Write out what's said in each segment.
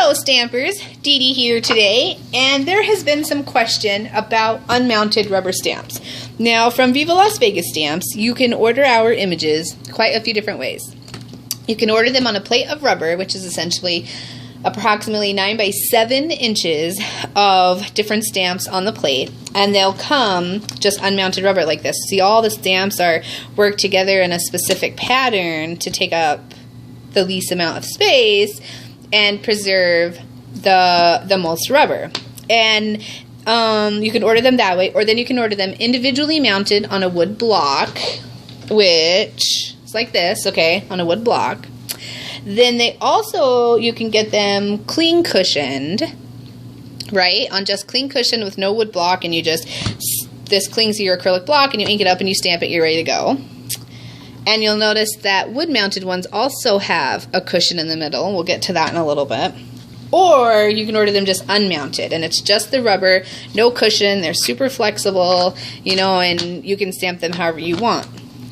Hello Stampers, Dee Dee here today, and there has been some question about unmounted rubber stamps. Now from Viva Las Vegas Stamps, you can order our images quite a few different ways. You can order them on a plate of rubber, which is essentially approximately 9 by 7 inches of different stamps on the plate, and they'll come just unmounted rubber like this. See, all the stamps are worked together in a specific pattern to take up the least amount of space and preserve the most rubber. And you can order them that way, or then you can order them individually mounted on a wood block, which is like this, okay, on a wood block. Then they also, you can get them clean cushioned, right, on just clean cushion with no wood block, and you just, this clings to your acrylic block, and you ink it up and you stamp it, you're ready to go. And you'll notice that wood-mounted ones also have a cushion in the middle. We'll get to that in a little bit. Or you can order them just unmounted, and it's just the rubber, no cushion. They're super flexible, you know, and you can stamp them however you want.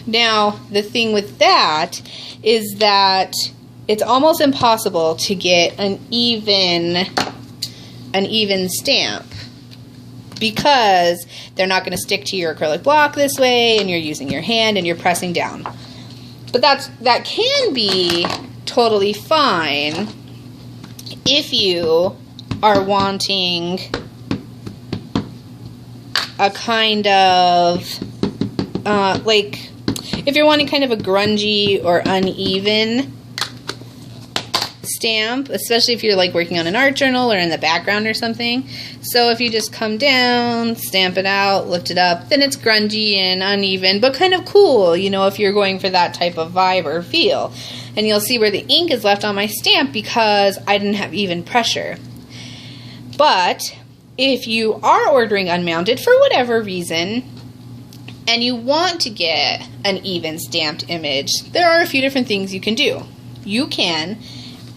Now, the thing with that is that it's almost impossible to get an even stamp, because they're not going to stick to your acrylic block this way, and you're using your hand and you're pressing down. But that can be totally fine if you are wanting a kind of like if you're wanting kind of a grungy or uneven stamp, especially if you're like working on an art journal or in the background or something. So if you just come down, stamp it out, lift it up, then it's grungy and uneven, but kind of cool, you know, if you're going for that type of vibe or feel. And you'll see where the ink is left on my stamp because I didn't have even pressure. But if you are ordering unmounted for whatever reason, and you want to get an even stamped image, there are a few different things you can do. You can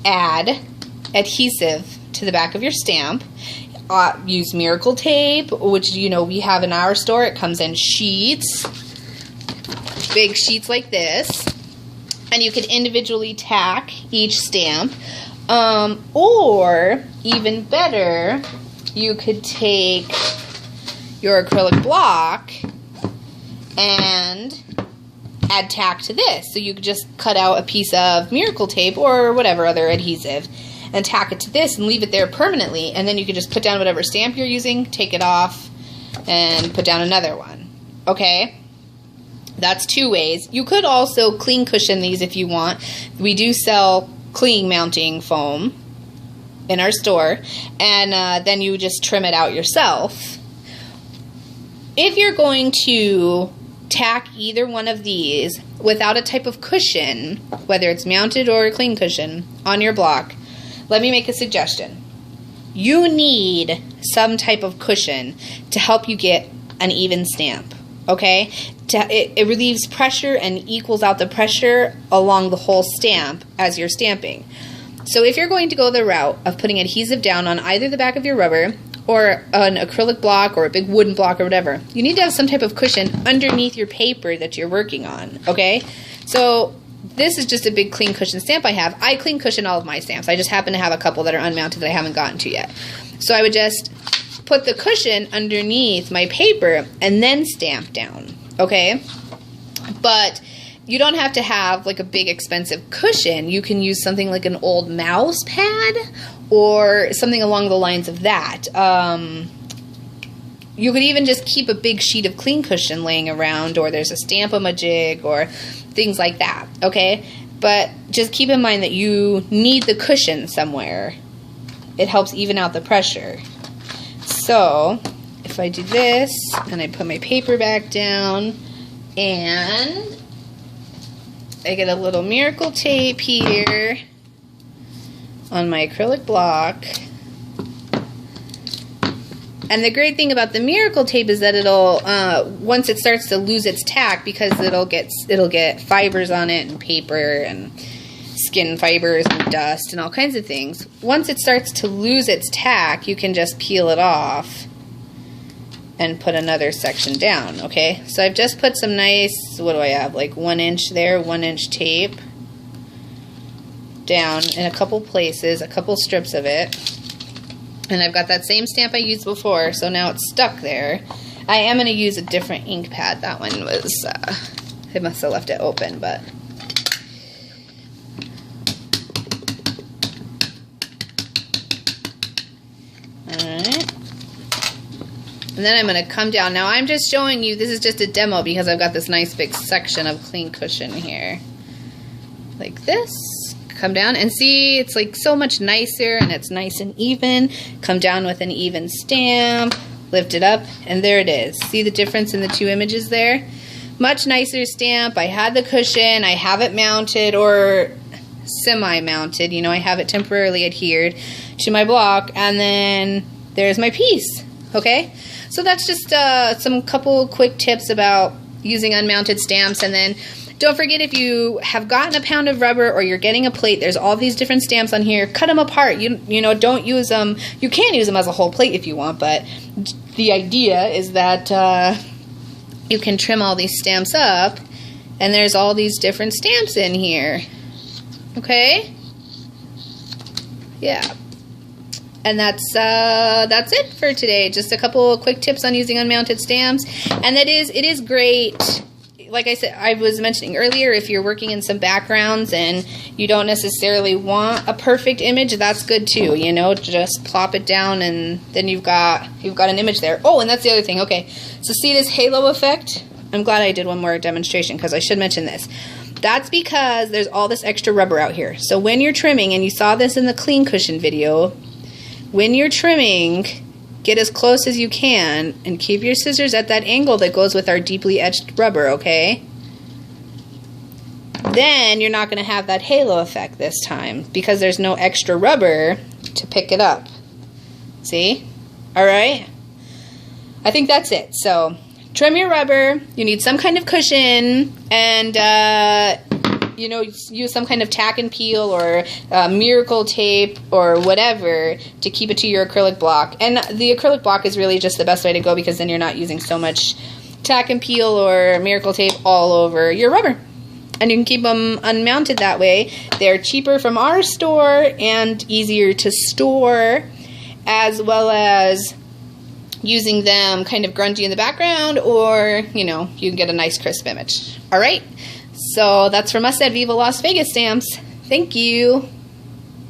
add adhesive to the back of your stamp. Use miracle tape, which, you know, we have in our store. It comes in sheets, big sheets like this, and you can individually tack each stamp. Or even better, you could take your acrylic block and add tack to this. So you could just cut out a piece of miracle tape or whatever other adhesive and tack it to this and leave it there permanently, and then you could just put down whatever stamp you're using, take it off, and put down another one. Okay? That's two ways. You could also clean cushion these if you want. We do sell clean mounting foam in our store, and then you just trim it out yourself. If you're going to tack either one of these without a type of cushion, whether it's mounted or a clean cushion, on your block, let me make a suggestion. You need some type of cushion to help you get an even stamp, okay? It relieves pressure and equals out the pressure along the whole stamp as you're stamping. So if you're going to go the route of putting adhesive down on either the back of your rubber or an acrylic block or a big wooden block or whatever, you need to have some type of cushion underneath your paper that you're working on, okay? So this is just a big clean cushion stamp I have. I clean cushion all of my stamps. I just happen to have a couple that are unmounted that I haven't gotten to yet. So I would just put the cushion underneath my paper and then stamp down, okay? But you don't have to have like a big expensive cushion. You can use something like an old mouse pad or something along the lines of that. You could even just keep a big sheet of clean cushion laying around, or there's a Stamp-A-Majig or things like that, okay? But just keep in mind that you need the cushion somewhere. It helps even out the pressure. So if I do this and I put my paper back down and I get a little miracle tape here on my acrylic block. And the great thing about the miracle tape is that it'll once it starts to lose its tack, because it'll get fibers on it and paper and skin fibers and dust and all kinds of things. Once it starts to lose its tack, you can just peel it off and put another section down, okay? So I've just put some nice, what do I have, like 1 inch there, 1 inch tape. down in a couple places, a couple strips of it. And I've got that same stamp I used before, so now it's stuck there. I am going to use a different ink pad. That one was, I must have left it open, but... Alright. And then I'm going to come down. Now I'm just showing you, this is just a demo because I've got this nice big section of clean cushion here. Like this. Come down and see, it's like so much nicer and it's nice and even. Come down with an even stamp, lift it up, and there it is. See the difference in the two images there? Much nicer stamp. I had the cushion, I have it mounted or semi-mounted, you know, I have it temporarily adhered to my block, and then there's my piece, okay? So that's just some couple quick tips about using unmounted stamps. And then don't forget, if you have gotten a pound of rubber or you're getting a plate, there's all these different stamps on here. Cut them apart. You know, don't use them. You can use them as a whole plate if you want, but the idea is that you can trim all these stamps up, and there's all these different stamps in here. Okay? Yeah. And that's it for today. Just a couple of quick tips on using unmounted stamps. And it is great. Like I said, I was mentioning earlier, if you're working in some backgrounds and you don't necessarily want a perfect image, that's good too. You know, just plop it down and then you've got an image there. Oh, and that's the other thing. Okay, so see this halo effect? I'm glad I did one more demonstration because I should mention this. That's because there's all this extra rubber out here. So when you're trimming, and you saw this in the clean cushion video, when you're trimming, get as close as you can and keep your scissors at that angle that goes with our deeply etched rubber, okay? Then you're not going to have that halo effect this time because there's no extra rubber to pick it up. See? Alright? I think that's it. So, trim your rubber, you need some kind of cushion, and you know, use some kind of tack and peel or miracle tape or whatever to keep it to your acrylic block. And the acrylic block is really just the best way to go because then you're not using so much tack and peel or miracle tape all over your rubber. And you can keep them unmounted that way. They're cheaper from our store and easier to store, as well as using them kind of grungy in the background, or, you know, you can get a nice crisp image. All right? So that's from us at Viva Las Vegas Stamps. Thank you.